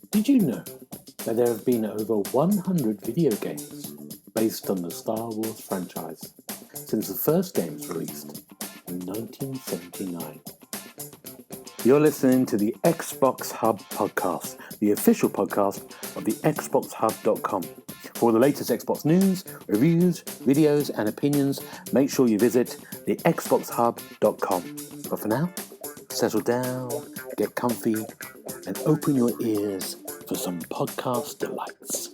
Did you know that there have been over 100 video games based on the Star Wars franchise since the first games released in 1979? You're listening to the Xbox Hub Podcast, the official podcast of the TheXboxHub.com. For all the latest Xbox news, reviews, videos, and opinions, make sure you visit the TheXboxHub.com. But for now, settle down, get comfy, and open your ears for some podcast delights.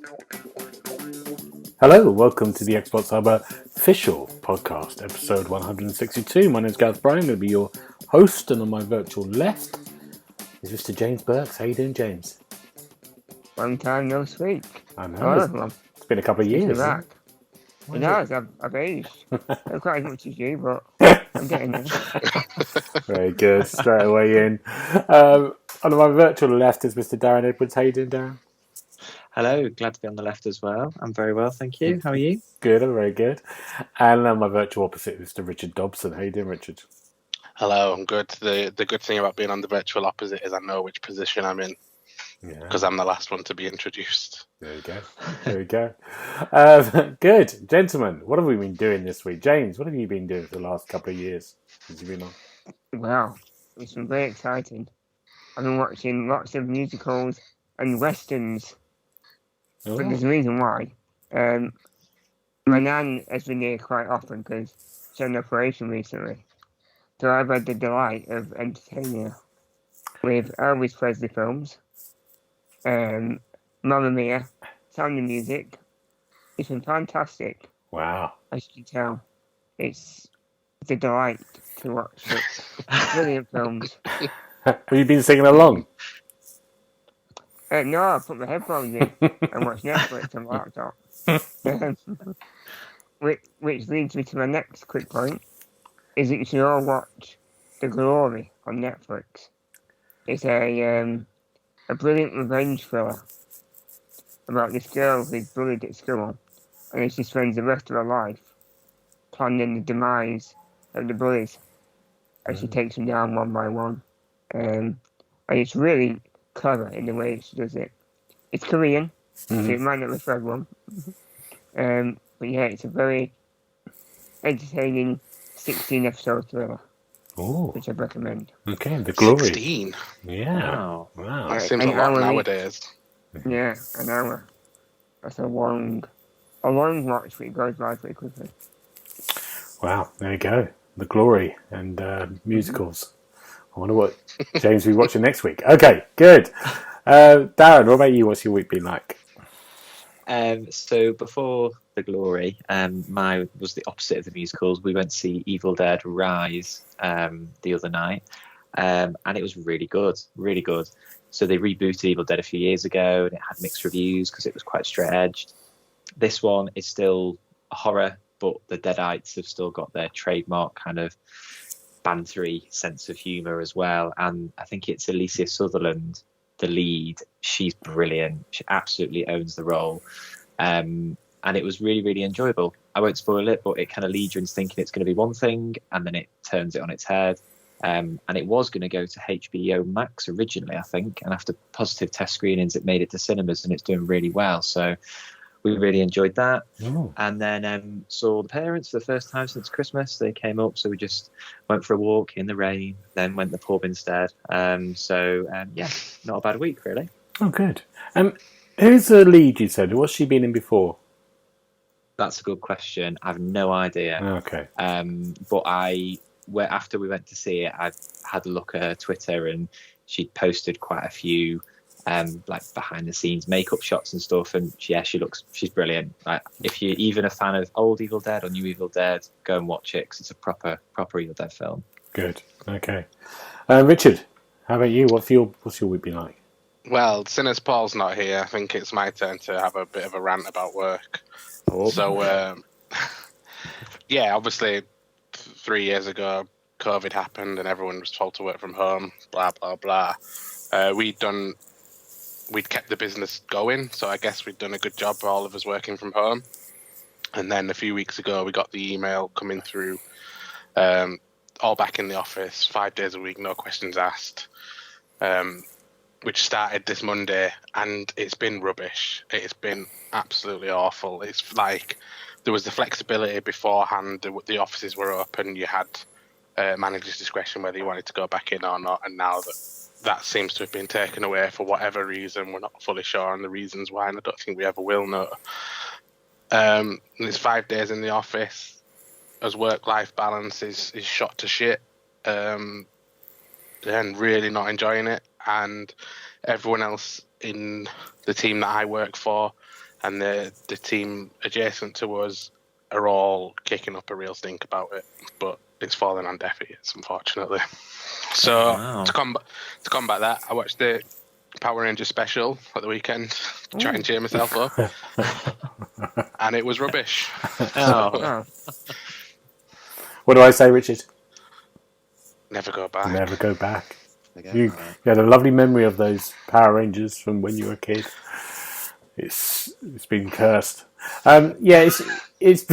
Hello, welcome to the Xbox Hub Official Podcast, episode 162. My name is Gareth. I'm going to be your host, and on my virtual left is Mr. James Burks. How you doing, James? Long time no speak. I know. It's been a couple of years. Back. It has. I've aged. Not quite as much as you, but I'm getting there. Very good. Straight away in. On my virtual left is Mr. Darren Edwards. How you doing, Darren? Hello. Glad to be on the left as well. I'm very well, thank you. How are you? Good. I'm very good. And on my virtual opposite is Mr. Richard Dobson. How you doing, Richard? Hello, I'm good. The good thing about being on the virtual opposite is I know which position I'm in because I'm the last one to be introduced. There you go. There we go. Good. Gentlemen, what have we been doing this week? James, what have you been doing for the last couple of years since you've been on? Well, it's been very exciting. I've been watching lots of musicals and westerns. Oh. But there's a reason why. My nan has been here quite often because she had an operation recently. So I've had the delight of entertaining her with Elvis Presley films, Mamma Mia, Sound of Music. It's been fantastic. Wow. As you can tell, it's a delight to watch it. Brilliant films. Have you been singing along? No, I put my headphones in and watch Netflix on my laptop. Which leads me to my next quick point, is that you should all watch The Glory on Netflix. It's a brilliant revenge thriller about this girl who's bullied at school, and she spends the rest of her life planning the demise of the bullies as she takes them down one by one. And it's really clever in the way she does it. It's Korean, so it might not be for everyone. But yeah, it's a very entertaining 16-episode thriller, which I'd recommend. Okay, The Glory. 16? Yeah. Wow. That seems a lot nowadays. Yeah, an hour. That's a long watch, but it goes by pretty quickly. Wow, there you go. The Glory and musicals. I wonder what James will be watching next week. Okay, good. Darren, what about you? What's your week been like? So before The Glory, mine was the opposite of the musicals. We went to see Evil Dead Rise the other night, and it was really good, really good. So they rebooted Evil Dead a few years ago, and it had mixed reviews because it was quite straight-edged. This one is still a horror, but the Deadites have still got their trademark kind of bantery sense of humour as well. And I think it's Alicia Sutherland, the lead. She's brilliant. She absolutely owns the role. And it was really, really enjoyable. I won't spoil it, but it kind of leads you into thinking it's going to be one thing, and then it turns it on its head. And it was going to go to HBO Max originally, I think. And after positive test screenings, it made it to cinemas, and it's doing really well. So we really enjoyed that. And then saw the parents for the first time since Christmas. They came up, so we just went for a walk in the rain, then went to the pub instead. Yeah, not a bad week, really. Oh, good. Who's the lead, you said? What's she been in before? That's a good question. I have no idea. Okay. But after we went to see it, I had a look at her Twitter, and she'd posted quite a few like behind the scenes makeup shots and stuff, and she's brilliant. Like, if you're even a fan of old Evil Dead or new Evil Dead, go and watch it because it's a proper Evil Dead film. Good. Okay. Richard, how about you? What's your week been like? Well, since as Paul's not here, I think it's my turn to have a bit of a rant about work. So yeah, obviously 3 years ago COVID happened and everyone was told to work from home, blah blah blah. We'd kept the business going, so I guess we'd done a good job, all of us working from home. And then a few weeks ago, we got the email coming through all back in the office, 5 days a week, no questions asked, which started this Monday, and it's been rubbish. It's been absolutely awful. It's like there was the flexibility beforehand, the offices were open, you had manager's discretion whether you wanted to go back in or not, and now that seems to have been taken away for whatever reason. We're not fully sure on the reasons why, and I don't think we ever will know. And it's 5 days in the office. As work-life balance is shot to shit, and really not enjoying it. And everyone else in the team that I work for and the team adjacent to us are all kicking up a real stink about it. But it's fallen on deaf ears, unfortunately. So to combat that, I watched the Power Rangers special at the weekend to try and cheer myself up, and it was rubbish. What do I say, Richard? Never go back. Never go back. You had a lovely memory of those Power Rangers from when you were a kid. It's been cursed. It's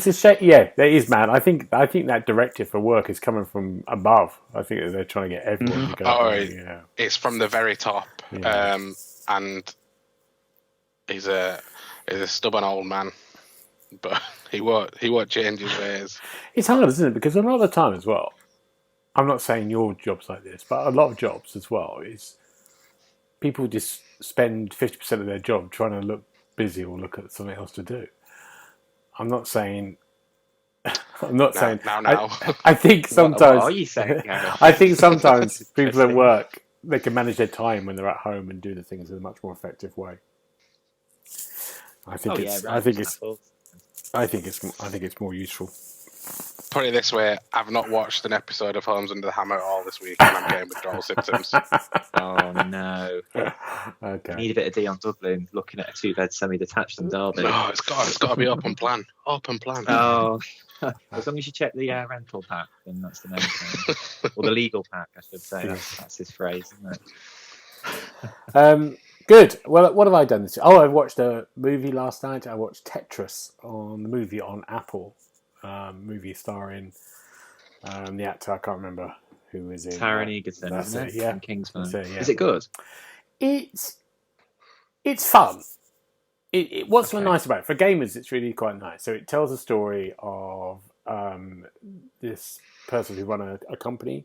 a shame. Yeah, it is mad. I think that directive for work is coming from above. I think that they're trying to get everyone to go. It's from the very top, and he's a stubborn old man, but he won't change his ways. It's hard, isn't it? Because a lot of the time as well, I'm not saying your job's like this, but a lot of jobs as well is people just spend 50% of their job trying to look busy or look at something else to do. I'm not saying. No. I think sometimes. What are you saying? I think sometimes people at work, they can manage their time when they're at home and do the things in a much more effective way. I think it's more useful. Put it this way, I've not watched an episode of Homes Under the Hammer at all this week, and I'm getting withdrawal symptoms. Oh no! Okay. You need a bit of Dion Dublin looking at a 2-bed semi-detached in Derby. No, it's got to be open plan. Open plan. Oh, as long as you check the rental pack, then that's the main thing, or the legal pack, I should say. That's his phrase, isn't it? Good. Well, what have I done this year? I watched a movie last night. I watched Tetris on Apple. Movie starring the actor I can't remember who was in. Taron Egerton, that's isn't it? it? Yeah. From Kingsman. That's it, yeah. Is it good? It's fun. What's so nice about it? For gamers, it's really quite nice. So it tells a story of this person who run a company,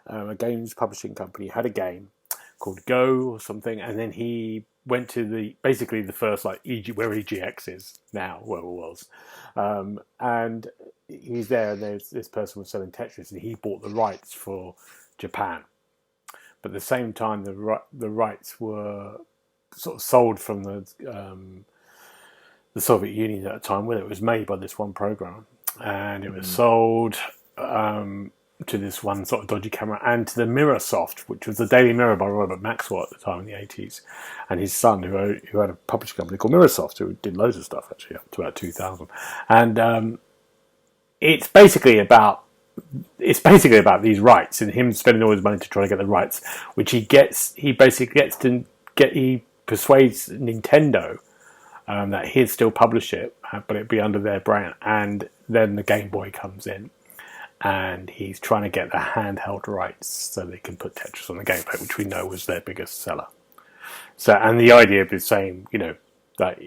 a games publishing company, had a game called Go or something, and then he went to the first where EGX is now, wherever it was, and he's there. And this person was selling Tetris, and he bought the rights for Japan, but at the same time, the rights were sort of sold from the Soviet Union at the time, when it was made by this one program, and it was sold to this one sort of dodgy camera, and to the Mirrorsoft, which was the Daily Mirror by Robert Maxwell at the time in the 80s, and his son, who had a publishing company called Mirrorsoft, who did loads of stuff actually up to about 2000. And it's basically about these rights and him spending all his money to try to get the rights, which he persuades Nintendo that he'd still publish it, but it'd be under their brand. And then the Game Boy comes in, and he's trying to get the handheld rights so they can put Tetris on the Game Boy, which we know was their biggest seller. So, and the idea is saying, that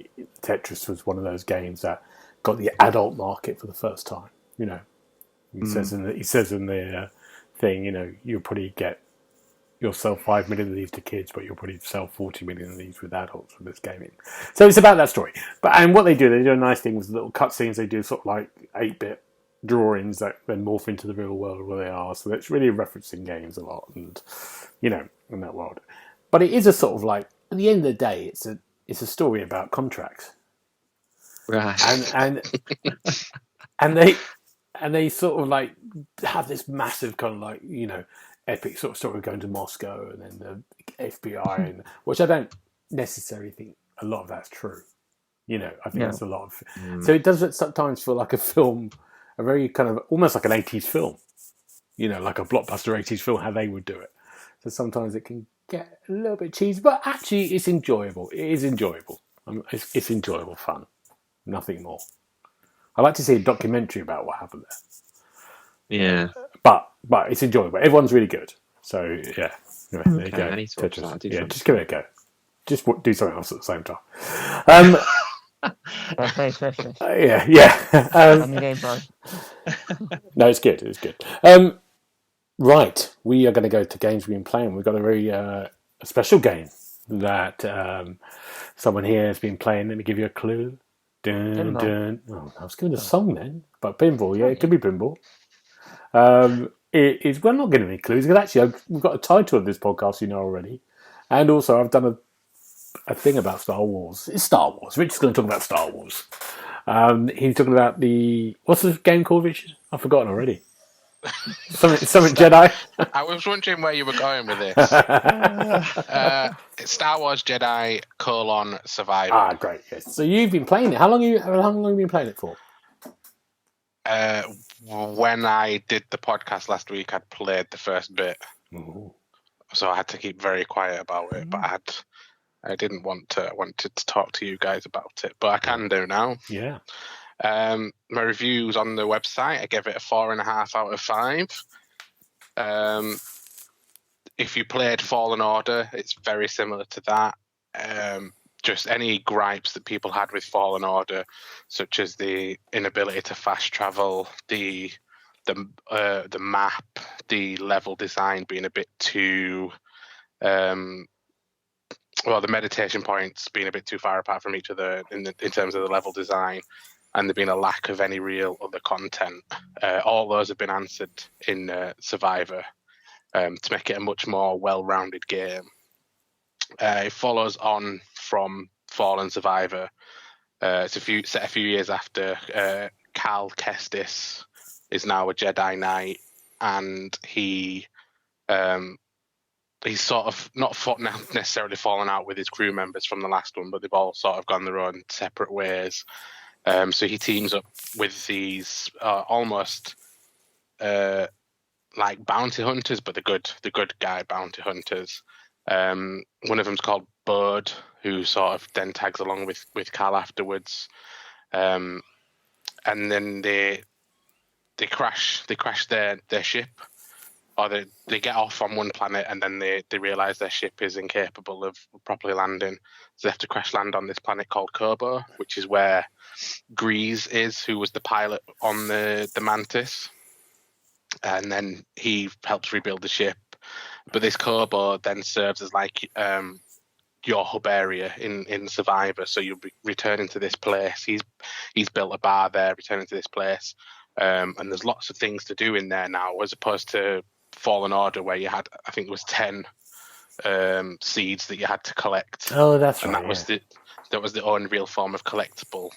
Tetris was one of those games that got the adult market for the first time. He says in the thing, you'll probably you'll sell 5 million of these to kids, but you'll probably sell 40 million of these with adults with this gaming. So it's about that story. And what they do a nice thing with little cutscenes. They do sort of like 8-bit drawings that then morph into the real world where they are. So it's really referencing games a lot, and in that world. But it is a sort of like, at the end of the day, it's a story about contracts, right? And they sort of like have this massive kind of like epic sort of story going to Moscow and then the FBI, and which I don't necessarily think a lot of that's true. I think that's a lot of. So it does sometimes feel like a film. A very kind of almost like an 80s film, like a blockbuster 80s film, how they would do it. So sometimes it can get a little bit cheesy, but actually it's enjoyable. It is enjoyable. It's enjoyable fun. Nothing more. I'd like to see a documentary about what happened Yeah. But it's enjoyable. Everyone's really good. So yeah, anyway, there you Okay, go. I need to watch Tetris. that. I do Yeah, fancy just give it a go. Just do something else at the same time. Okay, Tetris. Yeah. On the Game Boy. No, it's good. It's good. Right, we are going to go to games we've been playing. We've got a very a special game that someone here has been playing. Let me give you a clue. Dun, Pinball. dun. Oh, I was giving a song then, but pinball. Yeah, Oh, it could be pinball. It is. We're not giving any clues because actually we've got a title of this podcast, you know already, and also I've done a thing about Star Wars. It's Star Wars. Richard's going to talk about Star Wars. He's talking about what's the game called, Richard? I've forgotten already. Something Jedi. I was wondering where you were going with this. It's Star Wars Jedi : Survivor. Great. Yes. So you've been playing it. How long have you been playing it for? When I did the podcast last week, I'd played the first bit, so I had to keep very quiet about it. But I didn't wanted to talk to you guys about it, but I can do now. Yeah. My reviews on the website, I gave it a 4.5 out of 5. If you played Fallen Order, it's very similar to that. Just any gripes that people had with Fallen Order, such as the inability to fast travel, the map, the level design being a bit too, the meditation points being a bit too far apart from each other in terms of the level design, and there being a lack of any real other content. All those have been answered in Survivor to make it a much more well-rounded game. It follows on from Fallen Survivor. It's set a few years after Cal Kestis is now a Jedi Knight, and he's sort of not necessarily fallen out with his crew members from the last one, but they've all sort of gone their own separate ways. So he teams up with these almost like bounty hunters, but the good guy bounty hunters. One of them's called Bird, who sort of then tags along with Cal afterwards. And then they crash their ship, or they get off on one planet, and then they realise their ship is incapable of properly landing. So they have to crash land on this planet called Kobo, which is where Grease is, who was the pilot on the Mantis. And then he helps rebuild the ship. But this Kobo then serves as like your hub area in Survivor. So you'll be returning to this place. He's built a bar there, returning to this place. And there's lots of things to do in there now, as opposed to Fallen Order, where you had, I think it was 10 seeds that you had to collect. Oh, that's and right. And that was the only real form of collectible,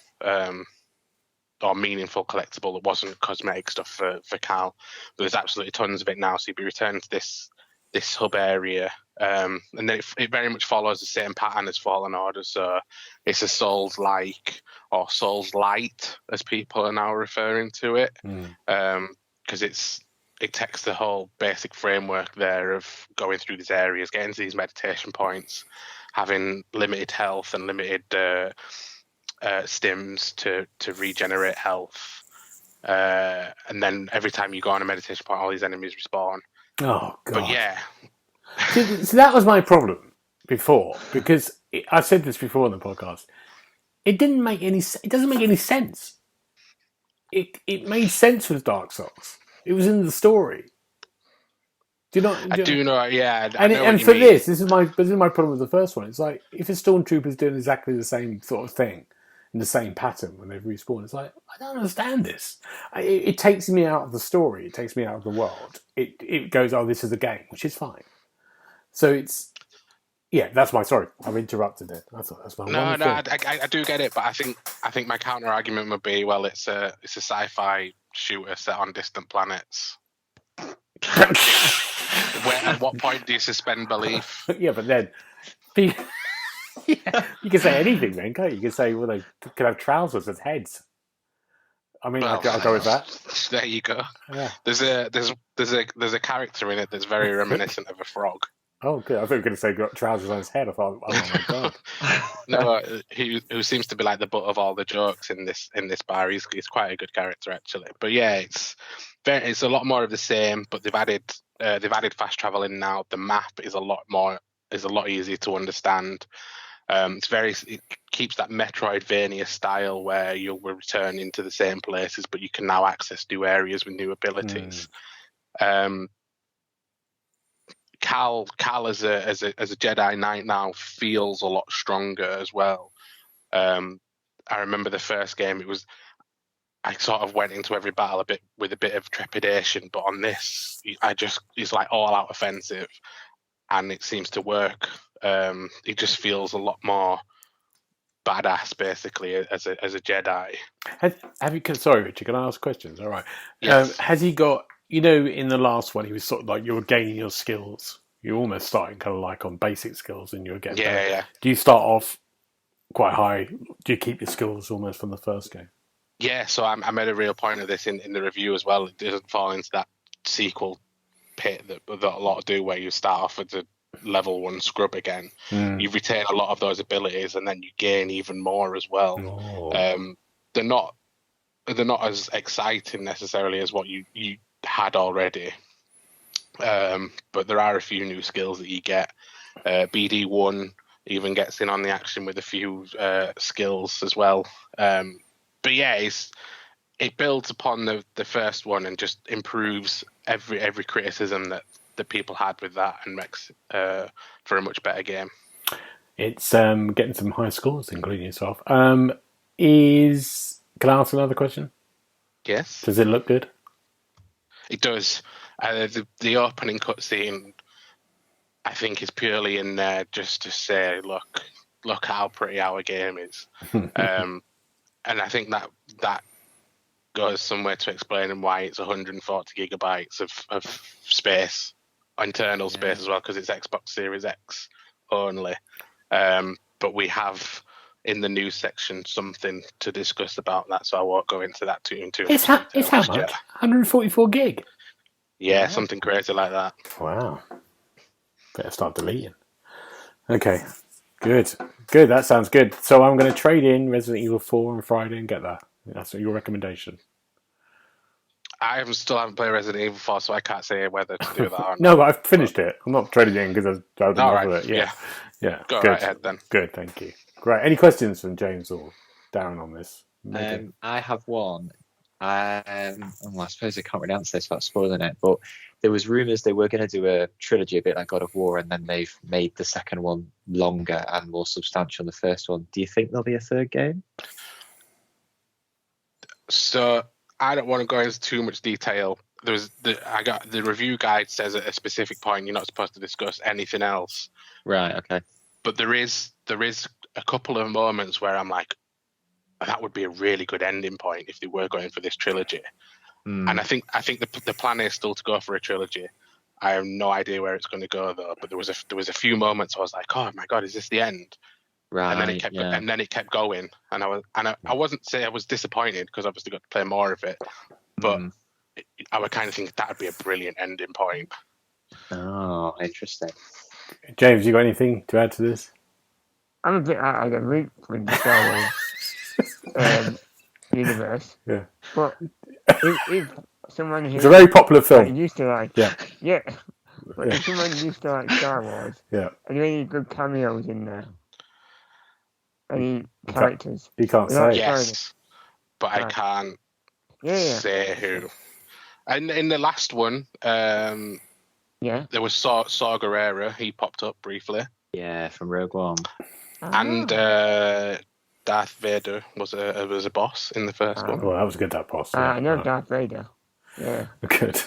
or meaningful collectible that wasn't cosmetic stuff for Cal. But there's absolutely tons of it now. So you'll be returning to this hub area, and then it very much follows the same pattern as Fallen Order. So it's a Souls-like or Souls-light, as people are now referring to it, because it takes the whole basic framework there of going through these areas, getting to these meditation points, having limited health and limited stims to regenerate health, and then every time you go on a meditation point, all these enemies respawn. Oh god! But yeah, so that was my problem before, because I said this before on the podcast. It doesn't make any sense. It made sense with Dark Souls. It was in the story. Do you know? I do know. Yeah, and for this is my problem with the first one. It's like if a stormtrooper's doing exactly the same sort of thing in the same pattern when they respawn, it's like, I don't understand this. It takes me out of the story. It takes me out of the world. It goes, oh, this is a game, which is fine. So it's, yeah, that's my, sorry, I've interrupted it. That's my one thing. I do get it, but I think my counter argument would be, well, it's a sci-fi shooter set on distant planets. At what point do you suspend belief? Yeah, but then yeah, you can say anything then, can't you? You can say, well, they could have trousers as heads. I mean, I'll go with that. There you go. Yeah. There's a character in it that's very reminiscent of a frog. Oh, good. I thought you were going to say got trousers on his head. I thought, oh my god. No, who seems to be like the butt of all the jokes in this bar. He's quite a good character actually. But yeah, it's a lot more of the same. But they've added fast travel in now. The map is a lot easier to understand. It keeps that Metroidvania style where you'll return into the same places, but you can now access new areas with new abilities. Cal as a Jedi Knight now feels a lot stronger as well. I remember the first game, I sort of went into every battle with a bit of trepidation, but on this, it's like all out offensive, and it seems to work. It just feels a lot more badass, basically, as a Jedi. Have you? Sorry, Richard. Can I ask questions? All right. Yes. Has he got? You know, in the last one, he was sort of like you were gaining your skills. You're almost starting kind of like on basic skills, and you're getting better. Yeah. Do you start off quite high? Do you keep your skills almost from the first game? Yeah. So I made a real point of this in the review as well. It doesn't fall into that sequel pit that a lot do, where you start off with the level 1 scrub again. You retain a lot of those abilities, and then you gain even more as well. They're not as exciting necessarily as what you had already, but there are a few new skills that you get. BD1 even gets in on the action with a few skills as well. But yeah, it builds upon the first one and just improves every criticism that people had with that, and makes for a much better game. It's getting some high scores, including yourself. Can I ask another question? Yes. Does it look good? It does. The opening cutscene, I think, is purely in there just to say, look how pretty our game is. And I think that goes somewhere to explaining why it's 140 gigabytes of space, internal space as well, because it's Xbox Series X only. But we have in the news section something to discuss about that, so I won't go into that too much. It's how much? 144 gig? Yeah, something crazy like that. Wow. Better start deleting. Okay, good. That sounds good. So I'm going to trade in Resident Evil 4 on Friday and get that. That's your recommendation. I still haven't played Resident Evil 4, so I can't say whether to do that or not. No, but I've finished it. I'm not trading it in because I don't know it. Yeah. Go good. right ahead then. Good, thank you. Great. Any questions from James or Darren on this? I have one. I suppose I can't really answer this without spoiling it, but there was rumours they were going to do a trilogy a bit like God of War, and then they've made the second one longer and more substantial than the first one. Do you think there'll be a third game? So I don't want to go into too much detail. I got the review guide says at a specific point you're not supposed to discuss anything else. Right. Okay. But there is a couple of moments where I'm like, that would be a really good ending point if they were going for this trilogy. And I think the plan is still to go for a trilogy. I have no idea where it's going to go though. But there was a few moments I was like, oh my god, is this the end? Right. And then it kept going. And I wasn't say I was disappointed because obviously got to play more of it. But I would kind of think that would be a brilliant ending point. Oh, interesting. James, you got anything to add to this? I'm a bit out of the loop with the Star Wars universe. Yeah. But if someone who it's a very popular film. Used to like, yeah. But if someone used to like Star Wars, are there any good cameos in there? Any characters? You can't say. Yes, but I can't say who. And in the last one, there was Saw Gerrera. He popped up briefly. Yeah, from Rogue One. And Darth Vader was a boss in the first one. Well, that was good, that boss. I know Darth Vader. Yeah. Good.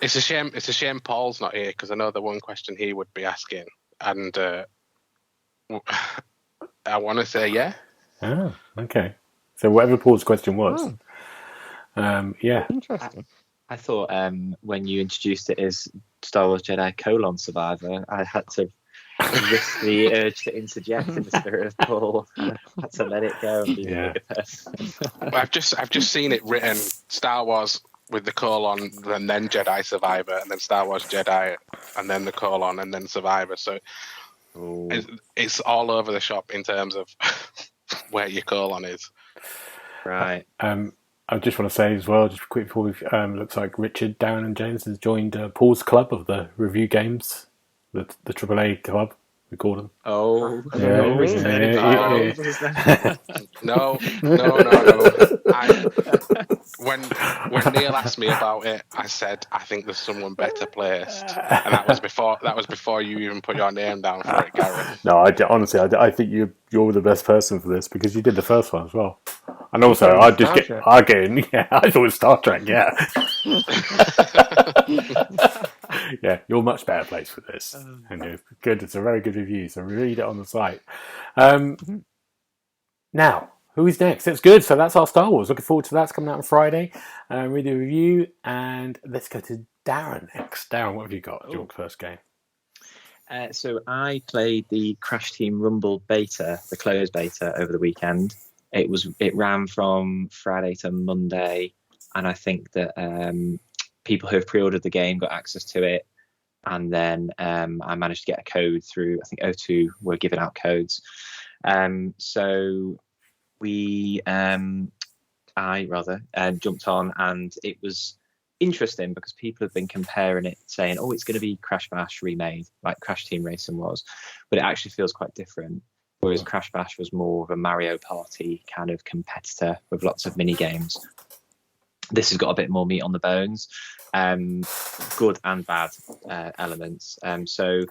It's a shame Paul's not here, because I know the one question he would be asking, and I want to say yeah. Oh, okay. So whatever Paul's question was, Interesting. I thought when you introduced it as Star Wars Jedi : Survivor, I had to risk the urge to interject in the spirit of Paul. I had to let it go and be the person. I've just seen it written Star Wars with the : and then Jedi Survivor, and then Star Wars Jedi and then the colon, and then Survivor. So it's all over the shop in terms of where your colon is. Right. I just want to say as well, just quick before we looks like Richard, Darren, and James has joined Paul's club of the review games, the AAA club. We call them. Oh, Yeah, he's turning five. No. When Neil asked me about it, I said I think there's someone better placed, and that was before you even put your name down for it, Gareth. No, honestly, I think you're the best person for this because you did the first one as well. And also, I get in. Yeah, I thought it was Star Trek. Yeah, yeah, you're much better placed for this, and it's good. It's a very good review. So read it on the site. Now, who is next? It's good. So that's our Star Wars. Looking forward to that. It's coming out on Friday. Read the review, and let's go to Darren next. Darren, what have you got? Your first game. So I played the Crash Team Rumble beta, the closed beta, over the weekend. It ran from Friday to Monday, and I think that people who have pre-ordered the game got access to it, and then I managed to get a code through. I think O2 were giving out codes, so I jumped on, and it was interesting because people have been comparing it, saying, "Oh, it's going to be Crash Bash remade, like Crash Team Racing was," but it actually feels quite different. Whereas Crash Bash was more of a Mario Party kind of competitor with lots of mini games. This has got a bit more meat on the bones, good and bad elements. So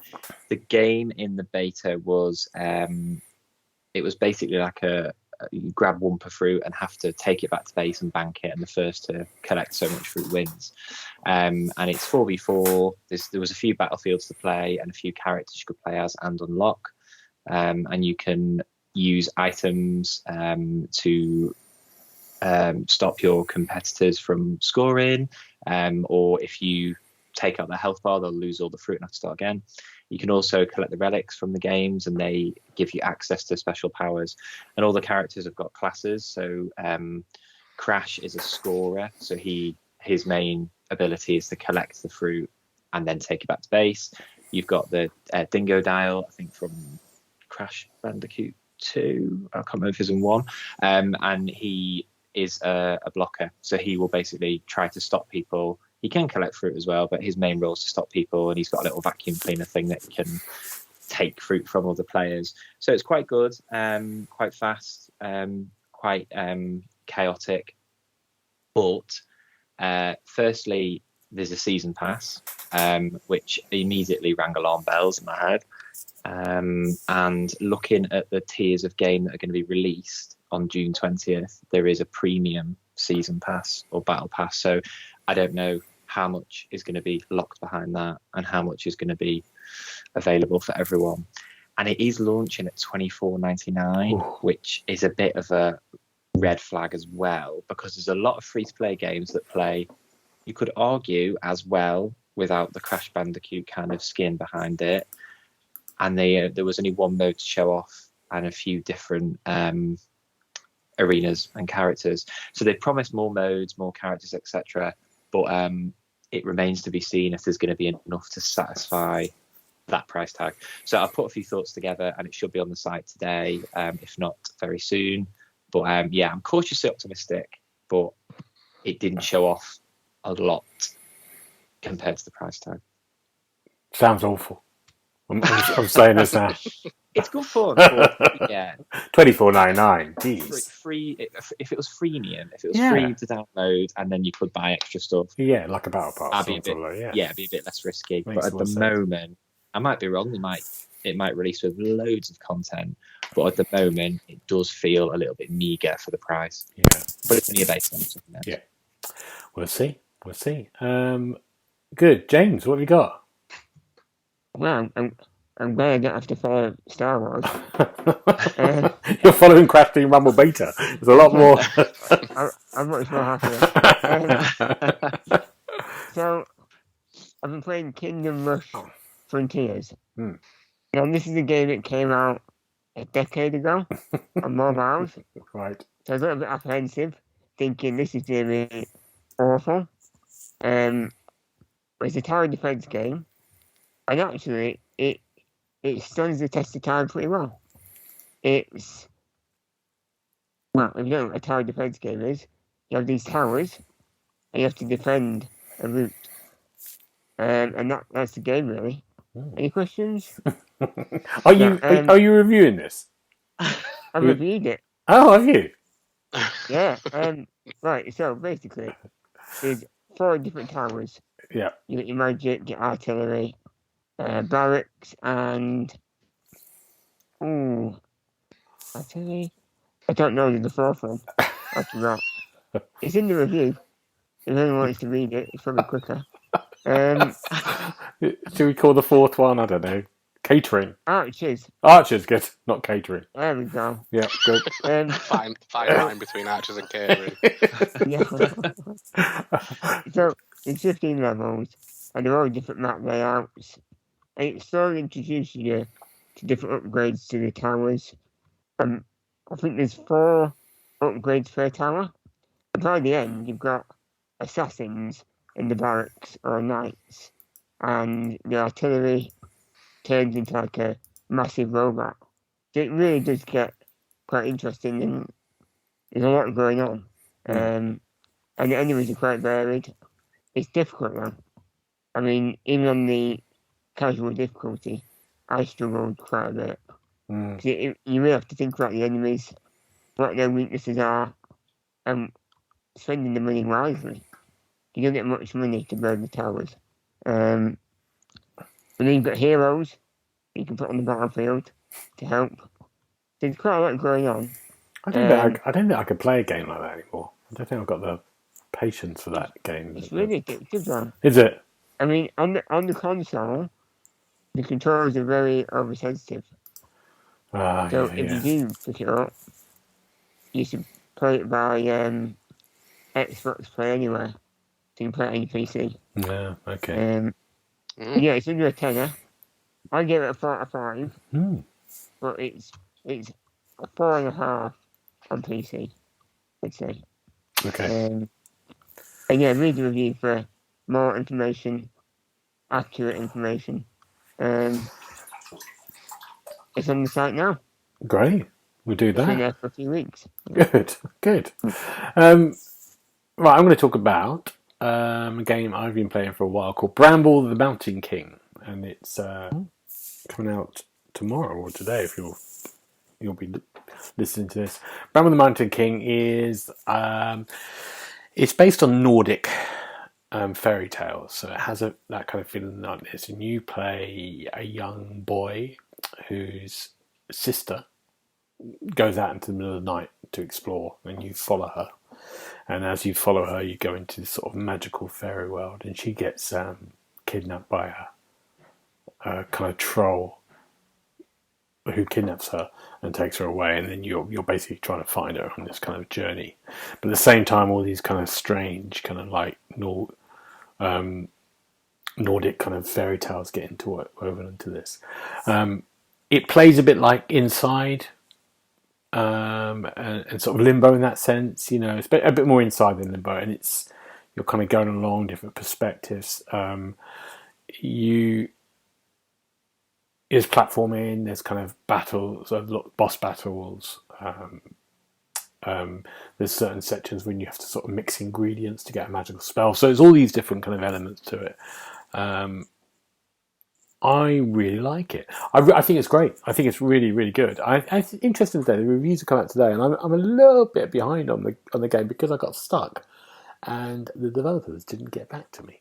the game in the beta was it was basically like you grab one per fruit and have to take it back to base and bank it, and the first to collect so much fruit wins. And it's 4v4. There was a few battlefields to play and a few characters you could play as and unlock. And you can use items to stop your competitors from scoring, or if you take out their health bar, they'll lose all the fruit and have to start again. You can also collect the relics from the games, and they give you access to special powers. And all the characters have got classes. So Crash is a scorer, so his main ability is to collect the fruit and then take it back to base. You've got the Dingo Dial, I think from Crash Bandicoot 2. I can't remember if it's in 1. And he is a blocker, so he will basically try to stop people. He can collect fruit as well, but his main role is to stop people, and he's got a little vacuum cleaner thing that can take fruit from other players. So it's quite good, quite fast, quite chaotic. But firstly, there's a season pass, which immediately rang alarm bells in my head. And looking at the tiers of game that are going to be released on June 20th, there is a premium season pass or battle pass. So I don't know how much is going to be locked behind that and how much is going to be available for everyone. And it is launching at $24.99, which is a bit of a red flag as well, because there's a lot of free-to-play games that play, you could argue, as well without the Crash Bandicoot kind of skin behind it. And there was only one mode to show off and a few different arenas and characters. So they promised more modes, more characters, etc. But it remains to be seen if there's going to be enough to satisfy that price tag. So I've put a few thoughts together, and it should be on the site today, if not very soon. But yeah, I'm cautiously optimistic, but it didn't show off a lot compared to the price tag. Sounds awful. I'm saying this now. It's good fun, but yeah. $24.99. Jeez. Free. If it was freemium, if it was free to download, and then you could buy extra stuff. Yeah, like a battle pass. It'd be a bit less risky. Makes but at the moment, I might be wrong. It might release with loads of content, but at the moment, it does feel a little bit meager for the price. Yeah, but it's only a base one. Yeah, we'll see. Good, James. What have you got? Well, I'm glad I don't have to follow Star Wars. You're following Crash Team Rumble Beta. There's a lot more. I'm much more happier. So, I've been playing Kingdom Rush Frontiers. Now, this is a game that came out a decade ago on mobiles. Right. So I was a little bit apprehensive, thinking this is going to be awful. It's a tower defense game. And actually, it stands the test of time pretty well. It's, well, if you know what a tower defense game is, you have these towers, and you have to defend a route. And that's the game, really. Any questions? Are you reviewing this? I reviewed it. Oh, have you? Yeah. Right. So basically, there's 4 different towers. Yeah. You got your magic, your artillery, barracks, and artillery. I don't know the 4th one. I forgot. It's in the review. If anyone wants to read it, it's probably quicker. Should we call the 4th one? I don't know. Catering. Archers. Archers, good. Not catering. There we go. Yeah, good. Fine line between archers and catering. Yeah. So it's 15 levels, and they're all different map layouts. And it slowly introduces you to different upgrades to the towers. I think there's 4 upgrades per tower. And by the end, you've got assassins in the barracks or knights, and the artillery turns into like a massive robot. So it really does get quite interesting, and there's a lot going on. And the enemies are quite varied. It's difficult though. I mean, even on the casual difficulty, I struggled quite a bit. You really have to think about the enemies, what their weaknesses are, and spending the money wisely. You don't get much money to build the towers. And then you've got heroes you can put on the battlefield to help. There's quite a lot going on. I don't think I could play a game like that anymore. I don't think I've got the patience for that game. It's really addictive, though. Is it? I mean, on the console, the controls are very oversensitive. So if you do pick it up, you should play it by Xbox Play Anywhere. So you can play it on your PC. Yeah, okay. Yeah, it's under a tenner. I give it a 4 out of 5. But it's a 4.5 on PC, I'd say. Okay. And yeah, read the review for more information, accurate information. It's on the site now. Great. We'll do that. It's been there for a few weeks. Good. Right, I'm going to talk about a game I've been playing for a while called Bramble the Mountain King, and it's coming out tomorrow or today if you'll be listening to this. Bramble the Mountain King is it's based on Nordic fairy tales, so it has that kind of feeling like this. And you play a young boy whose sister goes out into the middle of the night to explore, and you follow her. And as you follow her, you go into this sort of magical fairy world, and she gets kidnapped by a kind of troll who kidnaps her and takes her away, and then you're basically trying to find her on this kind of journey. But at the same time, all these kind of strange, kind of like Nordic kind of fairy tales get woven into this. It plays a bit like Inside, and sort of Limbo in that sense. You know, it's a bit more Inside than Limbo, and you're kind of going along different perspectives. There's platforming, there's kind of battles, boss battles. There's certain sections when you have to sort of mix ingredients to get a magical spell. So there's all these different kind of elements to it. I really like it. I think it's great. I think it's really, really good. It's interesting today. The reviews have come out today, and I'm a little bit behind on the game because I got stuck, and the developers didn't get back to me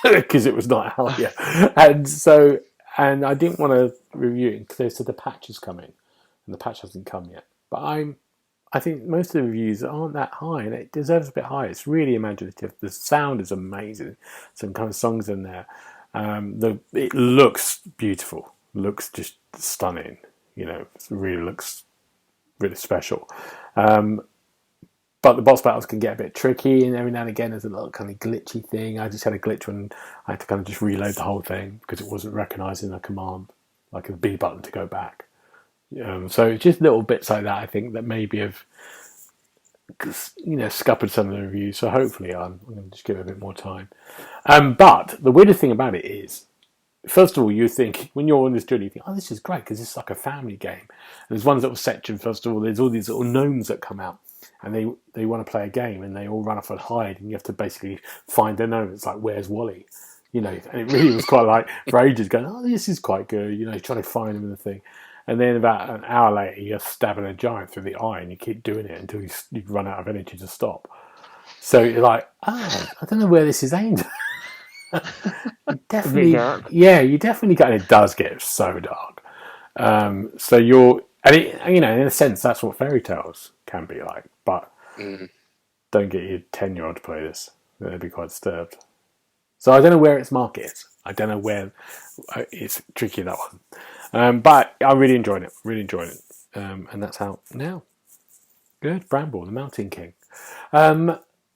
because it was not out yet, and I didn't want to review it because they said the patch is coming, and the patch hasn't come yet. But I think most of the reviews aren't that high, and it deserves a bit higher. It's really imaginative. The sound is amazing. Some kind of songs in there. It looks beautiful. Looks just stunning. You know, it really looks really special. But the boss battles can get a bit tricky, and every now and again there's a little kind of glitchy thing. I just had a glitch when I had to kind of just reload the whole thing because it wasn't recognising a command, like a B button to go back. So just little bits like that, I think, that maybe have, scuppered some of the reviews. So hopefully I'm going to just give it a bit more time. But the weirdest thing about it is first of all, you think, when you're on this journey, you think, oh, this is great, because it's like a family game. And there's one little section, first of all, there's all these little gnomes that come out, and they want to play a game, and they all run off and hide, and you have to basically find their gnome. It's like, where's Wally? You know, and it really was quite like, for ages, going, oh, this is quite good, you know, trying to find him in the thing. And then about an hour later, you're stabbing a giant through the eye, and you keep doing it until you run out of energy to stop. So you're like, I don't know where this is aimed. Definitely, you definitely get, and it does get so dark. So and it, you know, in a sense, that's what fairy tales can be like. But don't get your 10-year-old to play this; they'd be quite disturbed. So I don't know where its market is. I don't know where it's tricky, that one. But I really enjoyed it. And that's out now. Good, Bramble, the Mountain King.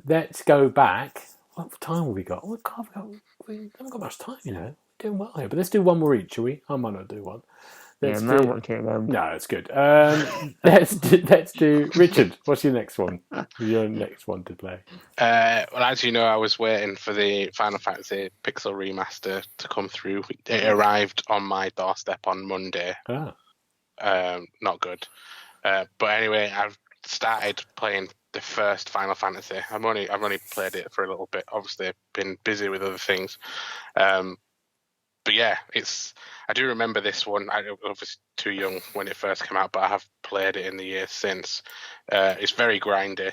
Let's go back. What time have we got? Oh, God, we haven't got much time, you know. We're doing well here. But let's do one more each, shall we? I might not do one. No, it's good. Let's do Richard. What's your next one? Your next one to play? Well, as you know, I was waiting for the Final Fantasy Pixel Remaster to come through. It arrived on my doorstep on Monday. Not good. But anyway, I've started playing the first Final Fantasy. I've only played it for a little bit. Obviously, I've been busy with other things. But yeah, I do remember this one. I was too young when it first came out, but I have played it in the years since. It's very grindy.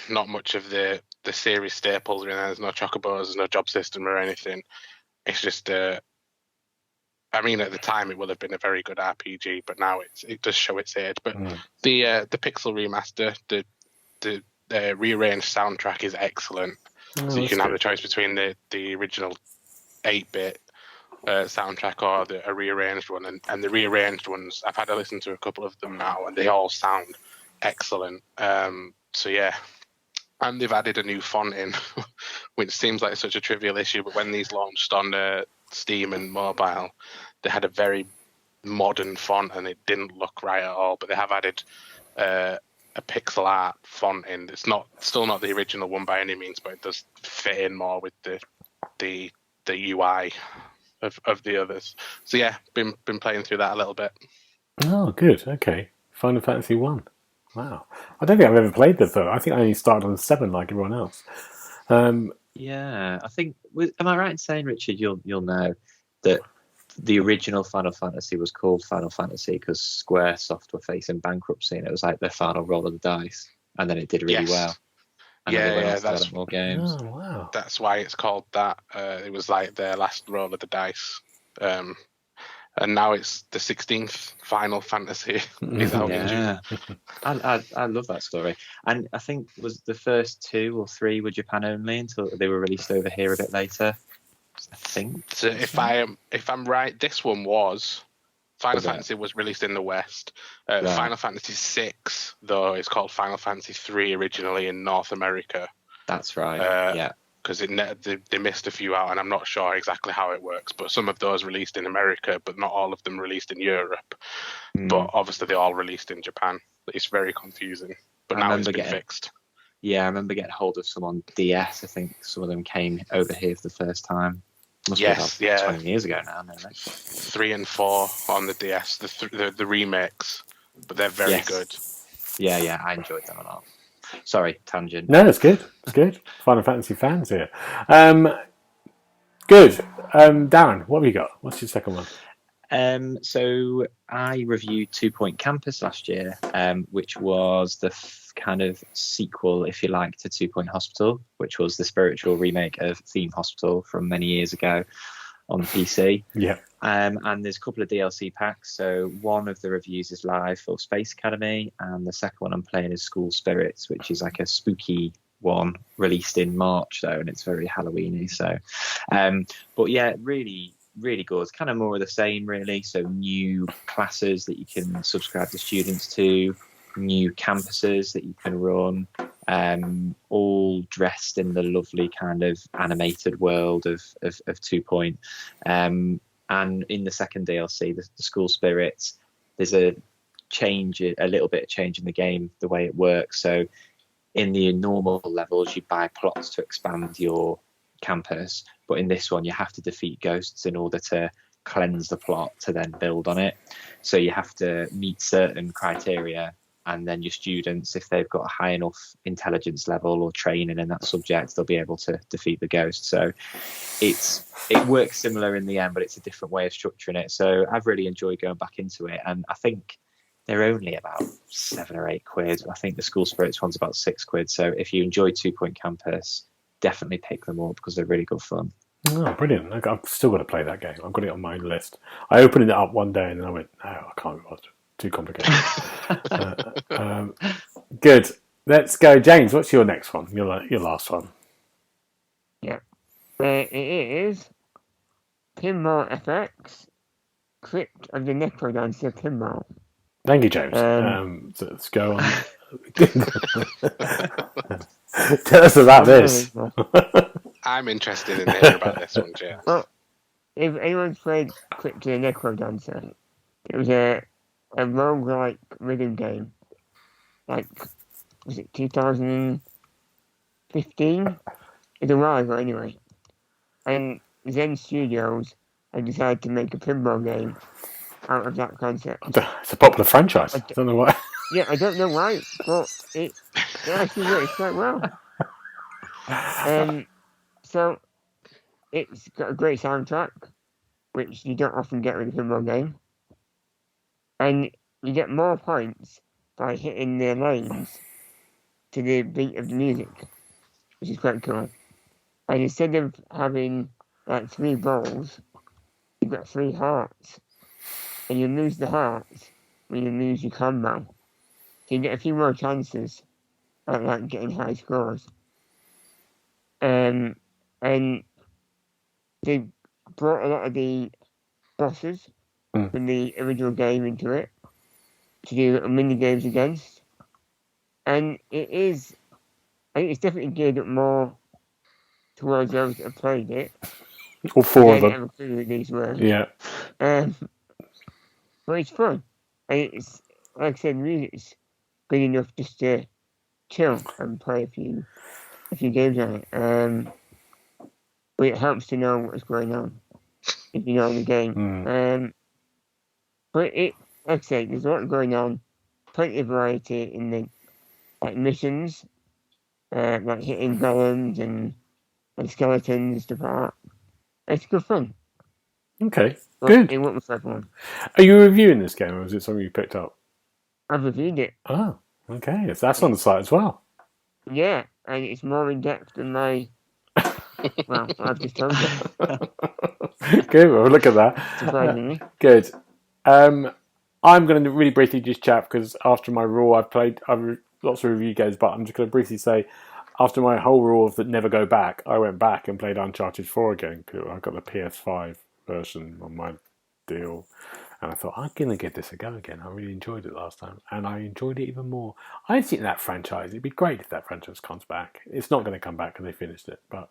Not much of the series staples. I mean, there's no chocobos, there's no job system or anything. It's just, I mean, at the time it would have been a very good RPG, but now it does show its age. But the Pixel Remaster, the rearranged soundtrack is excellent. So you can have the choice between the original 8-bit soundtrack or a rearranged one. And the rearranged ones, I've had to listen to a couple of them now, and they all sound excellent. So yeah. And they've added a new font in, which seems like such a trivial issue, but when these launched on Steam and mobile, they had a very modern font, and it didn't look right at all. But they have added a pixel art font in. It's still not the original one by any means, but it does fit in more with the UI of the others. So yeah, been playing through that a little bit. Oh, good. Okay, Final Fantasy 1. Wow, I don't think I've ever played the third. I think I only started on 7 like everyone else. Yeah, I think. Am I right in saying, Richard, you'll know that the original Final Fantasy was called Final Fantasy because Squaresoft were facing bankruptcy, and it was like their final roll of the dice, and then it did really well. And that's more games. Oh, wow. That's why it's called that. It was like their last roll of the dice. And now it's the 16th Final Fantasy is out in June. I love that story. And I think was the first 2 or 3 were Japan only until they were released over here a bit later. I think. So if I'm right, this one was Final Fantasy was released in the West. Right. Final Fantasy 6 though is called Final Fantasy 3 originally in North America. That's right. Yeah. Because they missed a few out, and I'm not sure exactly how it works. But some of those released in America, but not all of them released in Europe. But obviously they all released in Japan. It's very confusing. But now it's been fixed. Yeah, I remember getting hold of some on DS. I think some of them came over here for the first time. Must be about 20 years ago now, maybe. 3 and 4 on the DS, the remakes, but they're very good. Yeah, I enjoyed them a lot. Sorry, tangent. No, it's good. It's good. Final Fantasy fans here. Good. Darren, what have you got? What's your second one? So I reviewed 2 Point Campus last year, which was the kind of sequel, if you like, to 2 Point Hospital, which was the spiritual remake of Theme Hospital from many years ago on PC. Yeah. And there's a couple of DLC packs. So one of the reviews is live for Space Academy, and the second one I'm playing is School Spirits, which is like a spooky one released in March though, and it's very Halloweeny. So, but yeah, really good. It's kind of more of the same, really. So new classes that you can subscribe to students to, new campuses that you can run, all dressed in the lovely kind of animated world of 2 Point. And in the second DLC, the School Spirits, there's a little bit of change in the game, the way it works. So in the normal levels, you buy plots to expand your campus, but in this one you have to defeat ghosts in order to cleanse the plot to then build on it. So you have to meet certain criteria, and then your students, if they've got a high enough intelligence level or training in that subject, they'll be able to defeat the ghost. So it works similar in the end, but it's a different way of structuring it. So I've really enjoyed going back into it, and I think they're only about £7 or £8. I think the School Spirits one's about £6. So if you enjoy 2 Point Campus, definitely pick them up because they're really good fun. Oh, brilliant. I've still got to play that game. I've got it on my list. I opened it up one day and then I went, no, I can't be bothered. Too complicated. Good. Let's go. James, what's your next one? Your last one. Yeah. It is Pinball FX, Crypt of the Necrodancer Pinball. Thank you, James. So let's go on. Tell us about this. I'm interested in hearing about this one, James. Well, if anyone's played Crypt of the Necrodancer, it was a roguelike rhythm game. Like, was it 2015? It's a while ago anyway. And Zen Studios had decided to make a pinball game out of that concept. It's a popular franchise. I don't know why. Yeah, I don't know why, but it actually works quite well. So it's got a great soundtrack, which you don't often get with a pinball game. And you get more points by hitting the lanes to the beat of the music, which is quite cool. And instead of having like 3 balls, you've got 3 hearts. And you lose the hearts when you lose your combo. So you get a few more chances at like getting high scores. And they brought a lot of the bosses from the original game into it to do little mini games against. And I think it's definitely geared up more towards those that have played it. All 4 of them. I never clue what these were. Yeah. But it's fun. And it's, like I said, music's good enough just to chill and play a few games on it. But it helps to know what's going on if you know the game. But it, like I said, there's a lot going on. Plenty of variety in the missions, like hitting golems and skeletons and stuff like that. It's good fun. Okay, but good. It won't be for everyone. Are you reviewing this game, or is it something you picked up? I've reviewed it. Oh, okay. That's on the site as well. Yeah, and it's more in depth than my. Well, I've just told you. Good. Well, look at that. Surprisingly. Good. I'm going to really briefly just chat because after my Raw, I've lots of review games, but I'm just going to briefly say, after my whole Raw of that Never Go Back, I went back and played Uncharted 4 again. I got the PS5 version on my deal, and I thought, I'm going to give this a go again. I really enjoyed it last time, and I enjoyed it even more. I think that franchise, it'd be great if that franchise comes back. It's not going to come back because they finished it, but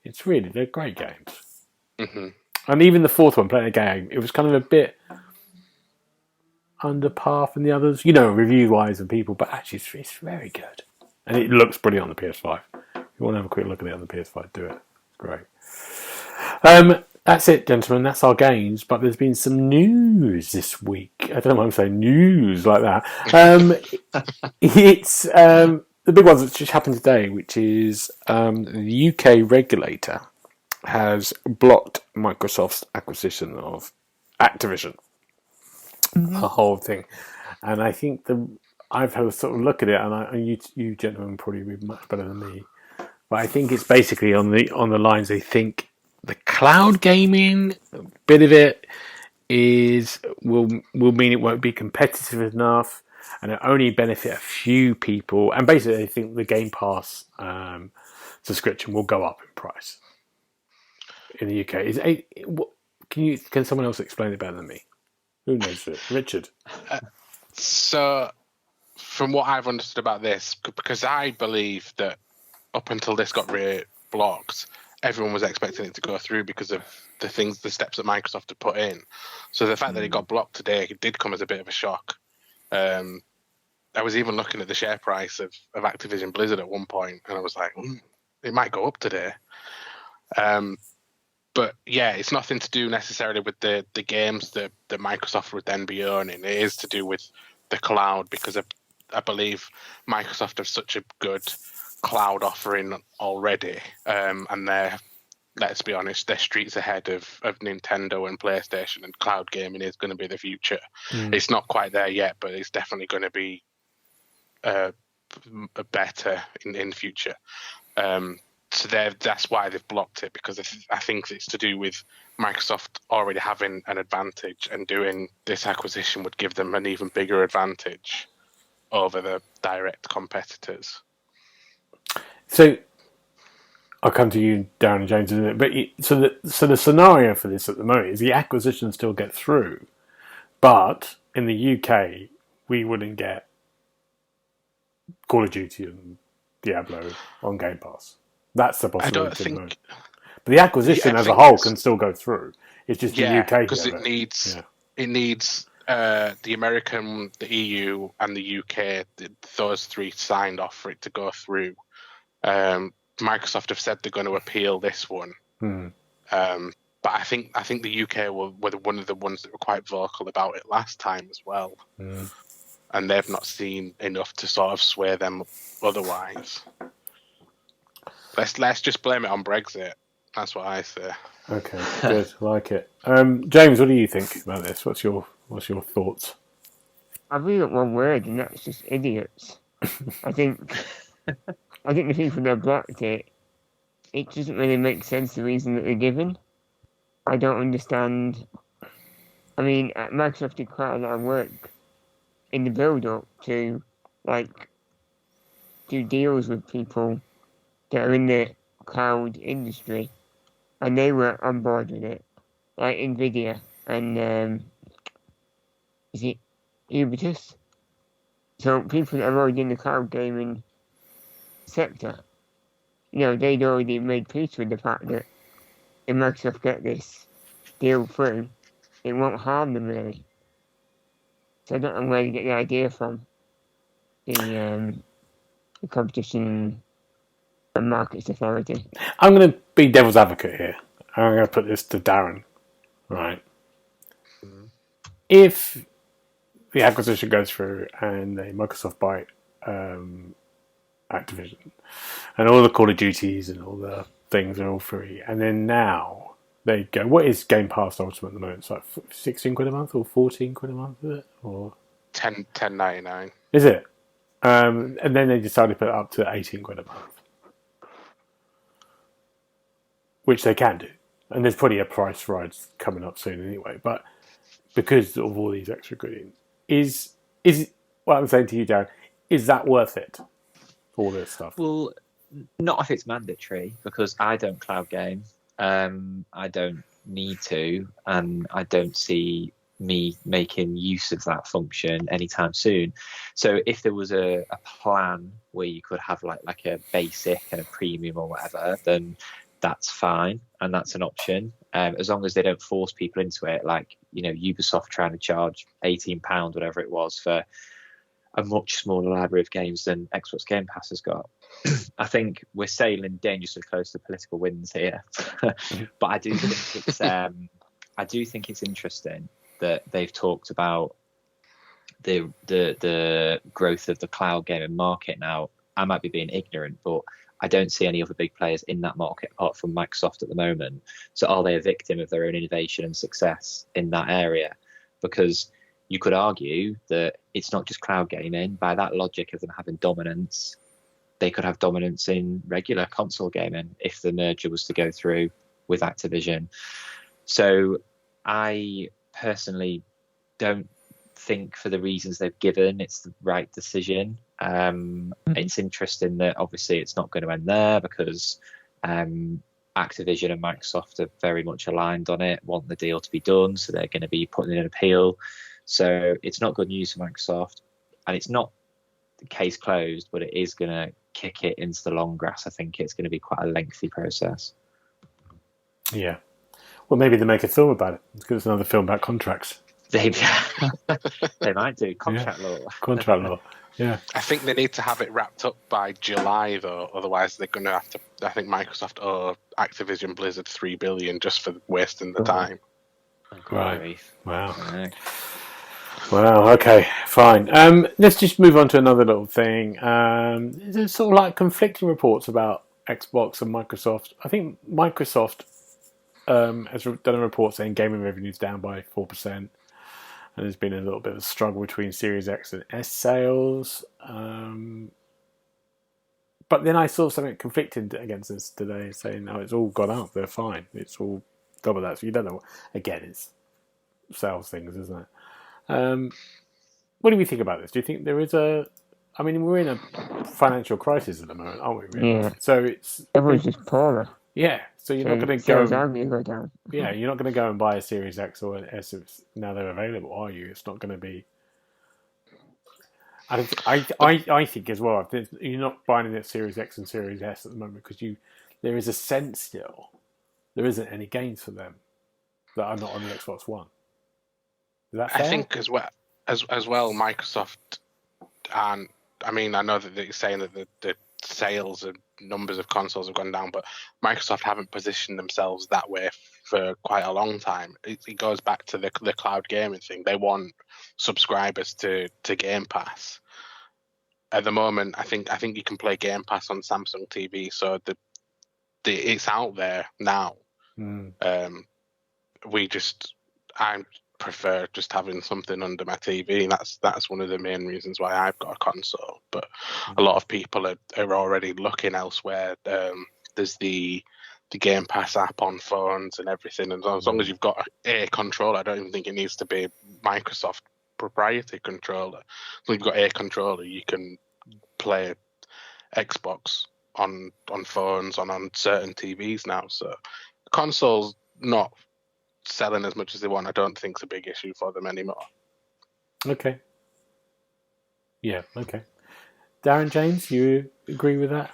they're great games. Mm-hmm. And even the 4th one, playing a game, it was kind of a bit under par from the others, review-wise and people, but actually it's very good. And it looks brilliant on the PS5. If you want to have a quick look at it on the PS5, do it. It's great. That's it, gentlemen. That's our games. But there's been some news this week. I don't know why I'm saying news like that. It's the big ones that just happened today, which is the UK regulator has blocked Microsoft's acquisition of Activision. The whole thing. And I think I've had a sort of look at it, and you gentlemen probably be much better than me. But I think it's basically on the lines they think the cloud gaming bit of it will mean it won't be competitive enough, and it only benefit a few people. And basically, they think the Game Pass subscription will go up in price in the UK. Can someone else explain it better than me? Who knows it? Richard. So, from what I've understood about this, because I believe that up until this got blocked, everyone was expecting it to go through because of the steps that Microsoft had put in. So the fact that it got blocked today, it did come as a bit of a shock. I was even looking at the share price of Activision Blizzard at one point, and I was like, it might go up today. But yeah, it's nothing to do necessarily with the games that Microsoft would then be owning. It is to do with the cloud, because I believe Microsoft have such a good cloud offering already, and let's be honest, they're streets ahead of Nintendo and PlayStation, and cloud gaming is going to be the future. It's not quite there yet, but it's definitely going to be better in future. So that's why they've blocked it, because I think it's to do with Microsoft already having an advantage, and doing this acquisition would give them an even bigger advantage over the direct competitors. So I'll come to you, Darren and James, in a minute. But so the scenario for this at the moment is the acquisition still get through, but in the UK we wouldn't get Call of Duty and Diablo on Game Pass. That's the possibility. I don't think. But the acquisition as a whole can still go through. It's just the UK because it needs the American, the EU, and the UK. Those three signed off for it to go through. Microsoft have said they're going to appeal this one, but I think the UK were one of the ones that were quite vocal about it last time as well, and they've not seen enough to sort of sway them otherwise. Let's just blame it on Brexit. That's what I say. Okay, good, like it. James, what do you think about this? What's your thoughts? I read up one word, and that's just idiots. I think the people that blocked it doesn't really make sense, the reason that they're given. I don't understand. I mean, Microsoft did quite a lot of work in the build-up to, do deals with people that are in the cloud industry, and they were on board with it, like Nvidia and is it Ubisoft? So people that are already in the cloud gaming sector, they'd already made peace with the fact that if Microsoft get this deal through, it won't harm them really. So I don't know where you get the idea from, the Competition and Markets Authority. I'm going to be devil's advocate here. I'm going to put this to Darren. Right. If the acquisition goes through and Microsoft buy Activision, and all the Call of Duties and all the things are all free, and then now they go, what is Game Pass Ultimate at the moment? It's like 16 quid a month or 14 quid a month, is it? Or $10.99. Is it? And then they decided to put it up to 18 quid a month, which they can do. And there's probably a price rise coming up soon anyway. But because of all these extra goodies, is what I'm saying to you, Darren, is that worth it? All this stuff? Well, not if it's mandatory, because I don't cloud game. I don't need to, and I don't see me making use of that function anytime soon. So if there was a plan where you could have like a basic and a premium or whatever, then that's fine, and that's an option, as long as they don't force people into it, like Ubisoft trying to charge £18, whatever it was, for a much smaller library of games than Xbox Game Pass has got. I think we're sailing dangerously close to political winds here, but I do think it's interesting that they've talked about the growth of the cloud gaming market. Now, I might be being ignorant, but I don't see any other big players in that market apart from Microsoft at the moment. So are they a victim of their own innovation and success in that area? Because you could argue that it's not just cloud gaming. By that logic of them having dominance, they could have dominance in regular console gaming if the merger was to go through with Activision. So I personally don't think, for the reasons they've given, it's the right decision. It's interesting that obviously it's not going to end there, because Activision and Microsoft are very much aligned on it, want the deal to be done, so they're going to be putting in an appeal. So it's not good news for Microsoft, and it's not the case closed, but it is going to kick it into the long grass. I think it's going to be quite a lengthy process. Yeah. Well, maybe they make a film about it. It's good. It's another film about contracts. They might do. Contract law. Contract law. Yeah. I think they need to have it wrapped up by July, though. Otherwise, they're going to have to. I think Microsoft owe Activision Blizzard $3 billion just for wasting the time. Right. Wow. Wow. Okay. Fine. Let's just move on to another little thing. There's sort of like conflicting reports about Xbox and Microsoft. I think Microsoft has done a report saying gaming revenue's down by 4%, and there's been a little bit of a struggle between Series X and S sales. But then I saw something conflicting against this today, saying, "No, it's all gone up. They're fine. It's all double that." So you don't know. Again, it's sales things, isn't it? What do we think about this? Do you think there is a? I mean, we're in a financial crisis at the moment, aren't we? Really? Yeah. So it's Everyone's just poorer. yeah. So you're not going to Sales go. are going to go down. Yeah, you're not going to go and buy a Series X or an S if now they're available, are you? It's not going to be. I think as well. You're not buying a Series X and Series S at the moment because there is a sense still there isn't any gains for them that are not on the Xbox One. Is that fair? I think as well, Microsoft and I mean, I know that you're saying that the sales and numbers of consoles have gone down, but Microsoft haven't positioned themselves that way for quite a long time. It goes back to the cloud gaming thing. They want subscribers to Game Pass. At the moment, I think you can play Game Pass on Samsung TV, so it's out there now. I prefer just having something under my TV, and that's one of the main reasons why I've got a console. But a lot of people are already looking elsewhere. There's the Game Pass app on phones and everything, and as long as you've got a controller, I don't even think it needs to be Microsoft proprietary controller. As long as you've got a controller, you can play Xbox on phones on certain TVs now. So consoles not selling as much as they want, I don't think it's a big issue for them anymore. Okay. Yeah. Okay. Darren, James, you agree with that?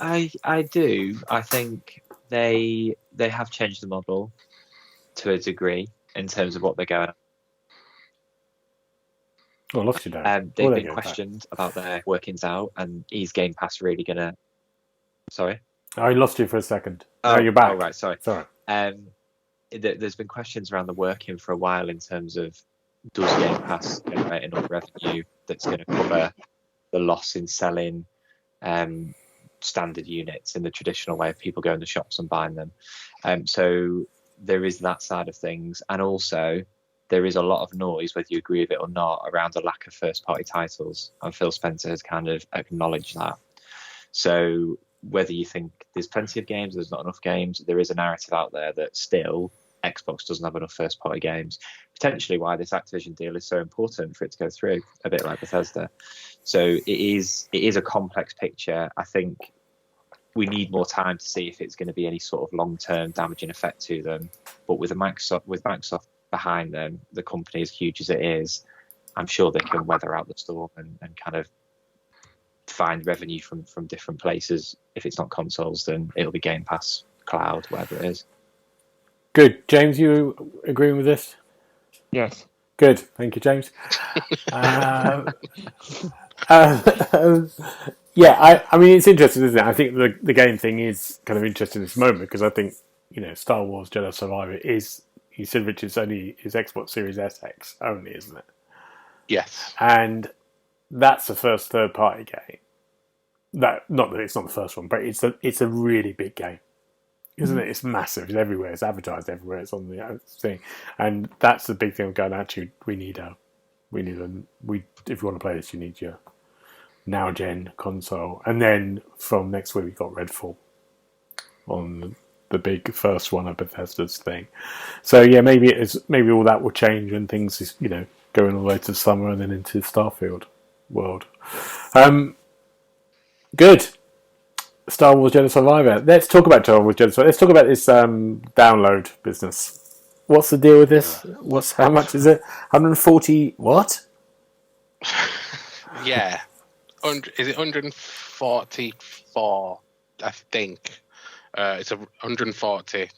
I do. I think they have changed the model to a degree in terms of what they're going. Oh, I lost you, Darren. They've been questioned about their workings out, and is Game Pass really gonna? Sorry, I lost you for a second. Oh, you're back. Oh, right. Sorry. There's been questions around the working for a while in terms of does Game Pass generate enough revenue that's going to cover the loss in selling standard units in the traditional way of people going to shops and buying them. So there is that side of things, and also there is a lot of noise, whether you agree with it or not, around the lack of first-party titles, and Phil Spencer has kind of acknowledged that. So whether you think there's plenty of games, there's not enough games, there is a narrative out there that still Xbox doesn't have enough first-party games. Potentially why this Activision deal is so important for it to go through, a bit like Bethesda. So it is a complex picture. I think we need more time to see if it's going to be any sort of long-term damaging effect to them. But with Microsoft behind them, the company as huge as it is, I'm sure they can weather out the storm and kind of find revenue from different places. If it's not consoles, then it'll be Game Pass, cloud, whatever it is. Good. James, you agreeing with this? Yes. Good. Thank you, James. Yeah, I mean, it's interesting, isn't it? I think the game thing is kind of interesting in this moment because I think, Star Wars Jedi Survivor is, you said, Rich, is Xbox Series SX only, isn't it? Yes. And that's the first third-party game. Not that it's not the first one, but it's a really big game, isn't it? It's massive. It's everywhere. It's advertised everywhere. It's on the thing, and that's the big thing of going. Actually, if you want to play this, you need your now gen console, and then from next week we've got Redfall on the big first one of Bethesda's thing. So yeah, maybe all that will change when things is going all the way to summer and then into Starfield world. Good. Star Wars Jedi Survivor. Let's talk about Star Wars Jedi Survivor. Let's talk about this download business. What's the deal with this? How much is it? 140 what? Yeah. Is it 144? I think. It's 140.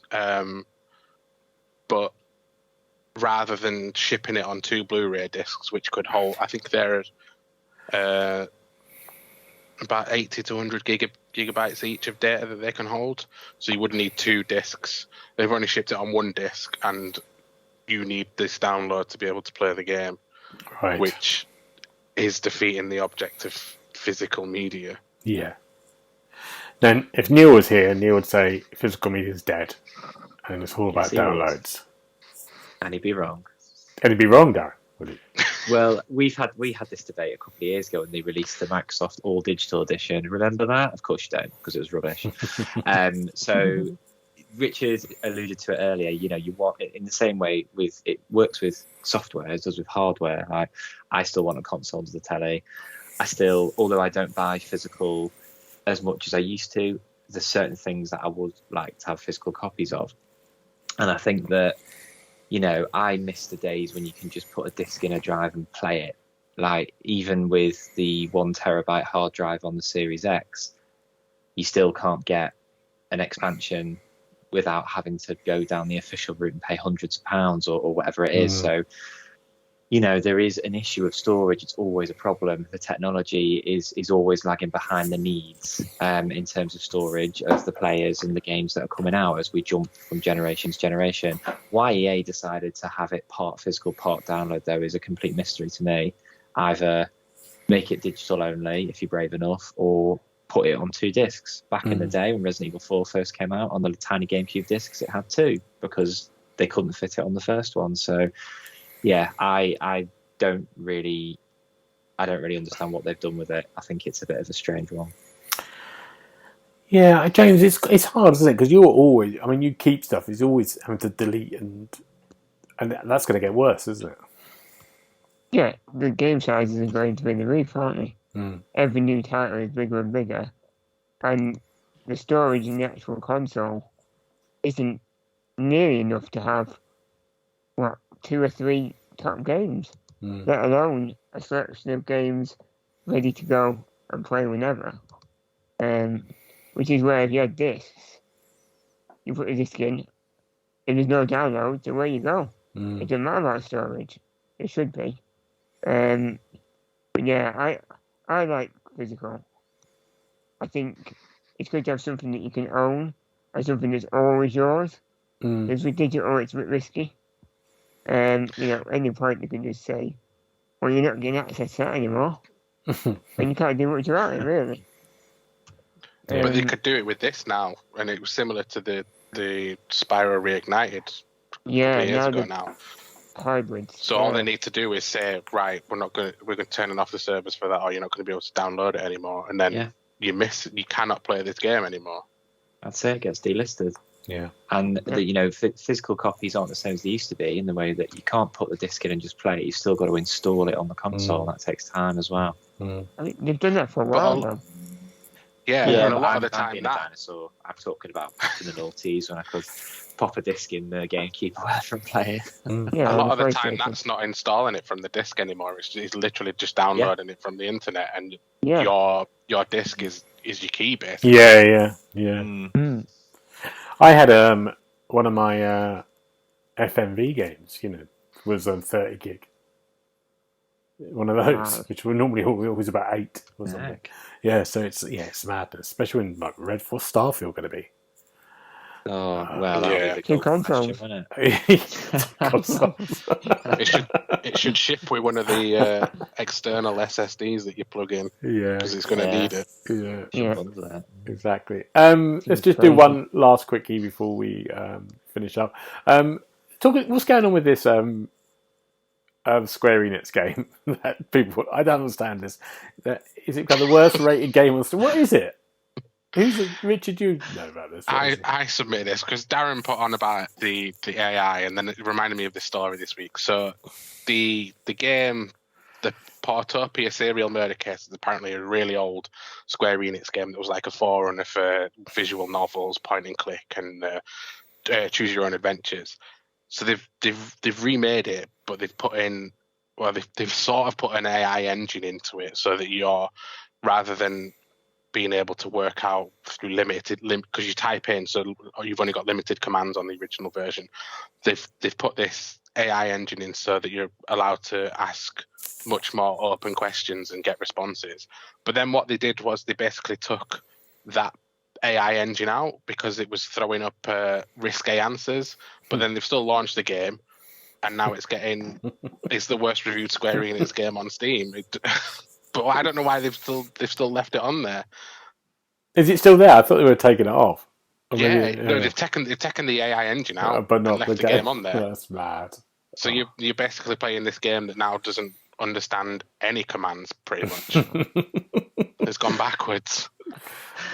But rather than shipping it on 2 Blu-ray discs, which could hold, I think they're about 80 to 100 gigabytes each of data that they can hold. So you would need 2 discs. They've only shipped it on 1 disc, and you need this download to be able to play the game, Right. which is defeating the object of physical media. Yeah. Then, if Neil was here, Neil would say physical media is dead, and it's all about Yes, he would. downloads. And he'd be wrong. And he'd be wrong, Darren, would he? Well, we had this debate a couple of years ago when they released the Microsoft All Digital Edition. Remember that? Of course you don't, because it was rubbish. So Richard alluded to it earlier. You know, you want it in the same way with it works with software as does with hardware. Like, I still want a console to the telly. Although I don't buy physical as much as I used to, there's certain things that I would like to have physical copies of. And I think that, you know, I miss the days when you can just put a disc in a drive and play it. Like, even with the 1 terabyte hard drive on the Series X, you still can't get an expansion without having to go down the official route and pay hundreds of pounds or whatever it is. So, you know, there is an issue of storage. It's always a problem. The technology is always lagging behind the needs in terms of storage of the players and the games that are coming out as we jump from generation to generation. Why EA decided to have it part physical, part download, though, is a complete mystery to me. Either make it digital only if you're brave enough, or put it on 2 discs. Back in the day when Resident Evil 4 first came out, on the tiny GameCube discs, it had 2 because they couldn't fit it on the first one. So, yeah, I don't really understand what they've done with it. I think it's a bit of a strange one. Yeah, James, it's hard, isn't it? Because you're always, I mean, you keep stuff. It's always having to delete, and that's going to get worse, isn't it? Yeah, the game sizes are going to be the roof, aren't they? Every new title is bigger and bigger, and the storage in the actual console isn't nearly enough to have 2 or 3 top games, let alone a selection of games ready to go and play whenever. Which is where if you had discs, you put the disc in, if there's no downloads, away you go. It doesn't matter about storage. It should be. But yeah, I like physical. I think it's good to have something that you can own and something that's always yours. Because with digital, it's a bit risky. You know, at any point you can just say, well, you're not getting access to that anymore. And you can't do much about it, really. But they could do it with this now, and it was similar to the Spyro Reignited years ago now. Hybrids. So all they need to do is say, right, we're going to turn off the servers for that, or you're not going to be able to download it anymore, and then you cannot play this game anymore. That's it. It gets delisted. Yeah. And you know, physical copies aren't the same as they used to be, in the way that you can't put the disc in and just play it. You've still got to install it on the console. That takes time as well. I think they've done that for a while though. Yeah, and a lot of the I'm time being a dinosaur. I'm talking about back in the noughties when I could pop a disc in the GameCube or whatever and play it. Yeah, a lot of the time that's not installing it from the disc anymore. It's literally just downloading it from the internet, and your disc is your key, basically. Yeah. I had one of my FMV games, you know, was on 30 gig. One of those, which were normally always about 8 or something. Yeah, so it's madness, especially when like Redfall Starfield going to be. Oh well, that'll be the question, won't it? It should ship with one of the external SSDs that you plug in. Yeah, because it's going to need it. Yeah, exactly. Let's just do one last quickie before we finish up. What's going on with this Square Enix game? That people, I don't understand this. Is it the worst rated game on Steam? What is it? Richard, you know about this? I submitted this because Darren put on about the AI, and then it reminded me of the story this week. So the game, the Portopia Serial Murder Case, is apparently a really old Square Enix game that was like a forerunner for visual novels, point and click, and choose your own adventures. So they've remade it, but they've put in, well, they've sort of put an AI engine into it, so that you're, rather than being able to work out through because you type in, so you've only got limited commands on the original version. They've put this AI engine in so that you're allowed to ask much more open questions and get responses. But then what they did was they basically took that AI engine out because it was throwing up risque answers. But then they've still launched the game, and now it's the worst reviewed Square Enix game on Steam. But I don't know why they've still left it on there. Is it still there? I thought they were taking it off. No, they've taken the AI engine out, but not and left the game on there. That's mad. So you're basically playing this game that now doesn't understand any commands, pretty much. It's gone backwards.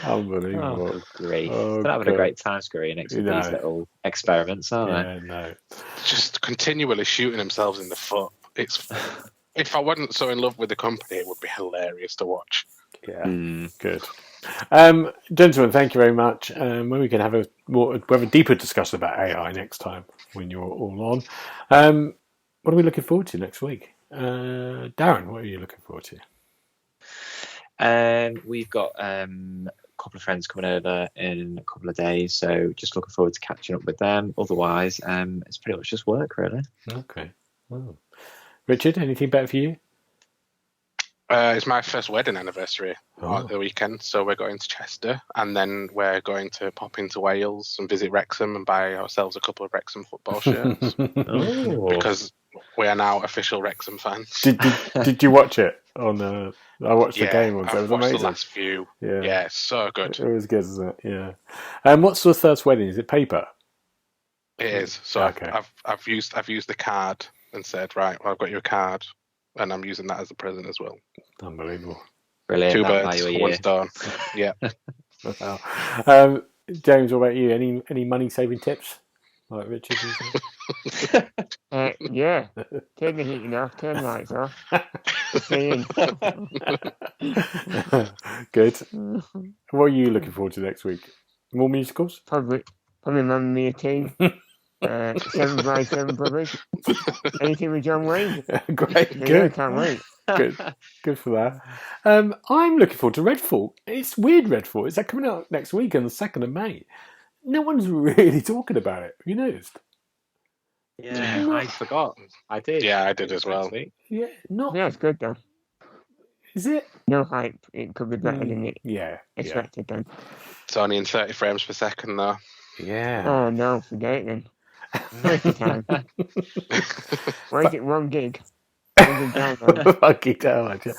Unbelievable. Oh, great. Oh, They're having a great time, Square Enix, with these little experiments, aren't they? No. Just continually shooting themselves in the foot. If I wasn't so in love with the company, it would be hilarious to watch. Yeah, good. Gentlemen, thank you very much. We can have a deeper discussion about AI next time when you're all on. What are we looking forward to next week? Darren, what are you looking forward to? We've got a couple of friends coming over in a couple of days, so just looking forward to catching up with them. Otherwise, it's pretty much just work, really. Okay. Oh. Richard, anything better for you? It's my first wedding anniversary on the weekend, so we're going to Chester, and then we're going to pop into Wales and visit Wrexham and buy ourselves a couple of Wrexham football shirts because we are now official Wrexham fans. Did you watch it on? I watched the game once. It was amazing. The last few. Yeah, it's so good. It was good, isn't it? Yeah. And what's the first wedding? Is it paper? It is. So okay. I've used the card and said, right, well, I've got your card. And I'm using that as a present as well. Unbelievable. Brilliant. 2 birds, 1 stone. Yeah. Wow. James, what about you? Any money saving tips? Like Richard? Yeah. Turn the heating off, turn the lights off. Good. What are you looking forward to next week? More musicals? Probably Mamma Mia team. 7 by 7 Brothers. Anything with John Wayne. Great, yeah, good. Can't wait. Good for that. I'm looking forward to Redfall. It's weird, Redfall. Is that coming out next week on the 2nd of May? No one's really talking about it. Have you noticed? Yeah, I forgot. I did. Yeah, I did as well. Yeah, Yeah, it's good though. Is it? No hype. It could be better than it expected then. It's only in 30 frames per second though. Yeah. Oh no, forget it then. Waste of time. Why is it 1 gig? 1 gig download. Fucking download, yeah.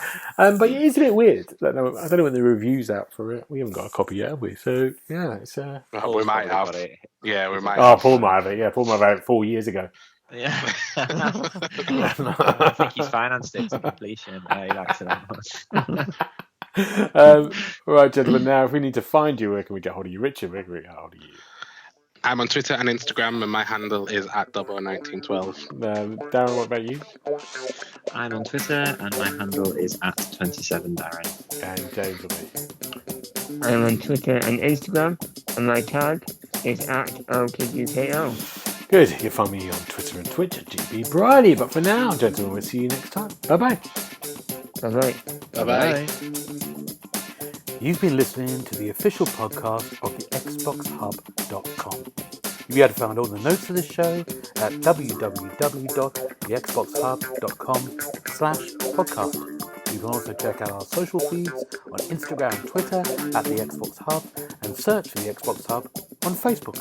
But it is a bit weird. I don't know when the review's out for it. We haven't got a copy yet, have we? So yeah, it's we might have it. Yeah, we might. Oh, Paul might have it. Yeah, Paul might have it 4 years ago. Yeah. I think he's financed it to completion. He likes it that much. Right, gentlemen. Now, if we need to find you, where can we get hold of you? Richard, where can we get hold of you? I'm on Twitter and Instagram, and my handle is @Dobbo1912. Darren, what about you? I'm on Twitter, and my handle is @27Darren. And James, what about you? I'm on Twitter and Instagram, and my tag is @OKUKO. Good. You'll find me on Twitter and Twitch at GB Briley. But for now, gentlemen, we'll see you next time. Bye-bye. Bye-bye. Bye-bye. You've been listening to the official podcast of TheXboxHub.com. You'll be able to find all the notes of this show at www.TheXboxHub.com/podcast. You can also check out our social feeds on Instagram and Twitter @TheXboxHub and search for The Xbox Hub on Facebook.